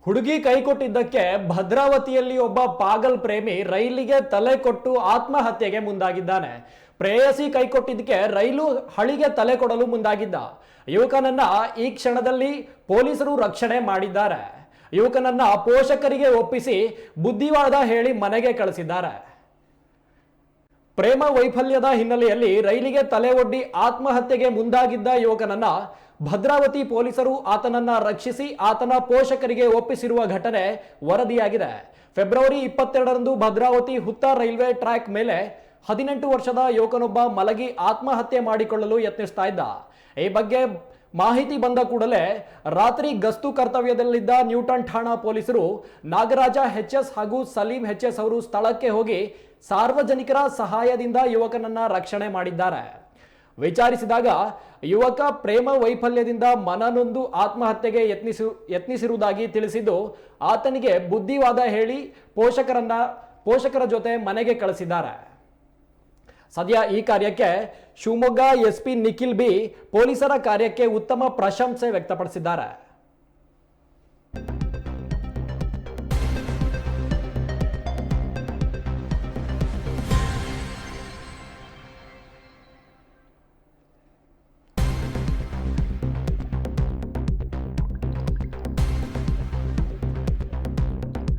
ಹುಡುಗಿ ಕೈ ಕೊಟ್ಟಿದ್ದಕ್ಕೆ ಭದ್ರಾವತಿಯಲ್ಲಿ ಒಬ್ಬ ಪಾಗಲ್ ಪ್ರೇಮಿ ರೈಲಿಗೆ ತಲೆ ಕೊಟ್ಟು ಆತ್ಮಹತ್ಯೆಗೆ ಮುಂದಾಗಿದ್ದಾನೆ. ಪ್ರೇಯಸಿ ಕೈ ಕೊಟ್ಟಿದ್ದಕ್ಕೆ ರೈಲು ಹಳಿಗೆ ತಲೆ ಕೊಡಲು ಮುಂದಾಗಿದ್ದ ಯುವಕನನ್ನ ಈ ಕ್ಷಣದಲ್ಲಿ ಪೊಲೀಸರು ರಕ್ಷಣೆ ಮಾಡಿದ್ದಾರೆ. ಯುವಕನನ್ನ ಪೋಷಕರಿಗೆ ಒಪ್ಪಿಸಿ ಬುದ್ಧಿವಾದ ಹೇಳಿ ಮನೆಗೆ ಕಳಿಸಿದ್ದಾರೆ. ಪ್ರೇಮ ವೈಫಲ್ಯದ ಹಿನ್ನೆಲೆಯಲ್ಲಿ ರೈಲಿಗೆ ತಲೆ ಒಡ್ಡಿ ಆತ್ಮಹತ್ಯೆಗೆ ಮುಂದಾಗಿದ್ದ ಯುವಕನನ್ನ ಭದ್ರಾವತಿ ಪೊಲೀಸರು ಆತನನ್ನ ರಕ್ಷಿಸಿ ಆತನ ಪೋಷಕರಿಗೆ ಒಪ್ಪಿಸಿರುವ ಘಟನೆ ವರದಿಯಾಗಿದೆ. ಫೆಬ್ರವರಿ 22ರಂದು ಭದ್ರಾವತಿ ಹುತ್ತ ರೈಲ್ವೆ ಟ್ರ್ಯಾಕ್ ಮೇಲೆ 18 ವರ್ಷದ ಯುವಕನೊಬ್ಬ ಮಲಗಿ ಆತ್ಮಹತ್ಯೆ ಮಾಡಿಕೊಳ್ಳಲು ಯತ್ನಿಸ್ತಾ ಇದ್ದ. ಈ ಬಗ್ಗೆ ಮಾಹಿತಿ ಬಂದ ಕೂಡಲೇ ರಾತ್ರಿ ಗಸ್ತು ಕರ್ತವ್ಯದಲ್ಲಿದ್ದ ನ್ಯೂಟನ್ ಠಾಣಾ ಪೊಲೀಸರು ನಾಗರಾಜ ಎಚ್.ಎಸ್. ಹಾಗೂ ಸಲೀಂ ಎಚ್.ಎಸ್. ಅವರು ಸ್ಥಳಕ್ಕೆ ಹೋಗಿ ಸಾರ್ವಜನಿಕರ ಸಹಾಯದಿಂದ ಯುವಕನನ್ನ ರಕ್ಷಣೆ ಮಾಡಿದ್ದಾರೆ. ವಿಚಾರಿಸಿದಾಗ ಯುವಕ ಪ್ರೇಮ ವೈಫಲ್ಯದಿಂದ ಮನನೊಂದು ಆತ್ಮಹತ್ಯೆಗೆ ಯತ್ನಿಸಿರುವುದಾಗಿ ತಿಳಿಸಿದ್ದು ಆತನಿಗೆ ಬುದ್ಧಿವಾದ ಹೇಳಿ ಪೋಷಕರ ಜೊತೆ ಮನೆಗೆ ಕಳಿಸಿದ್ದಾರೆ. ಸದ್ಯ ಈ ಕಾರ್ಯಕ್ಕೆ ಶಿವಮೊಗ್ಗ ಎಸ್ಪಿ ನಿಖಿಲ್ ಬಿ ಪೊಲೀಸರ ಕಾರ್ಯಕ್ಕೆ ಉತ್ತಮ ಪ್ರಶಂಸೆ ವ್ಯಕ್ತಪಡಿಸಿದ್ದಾರೆ.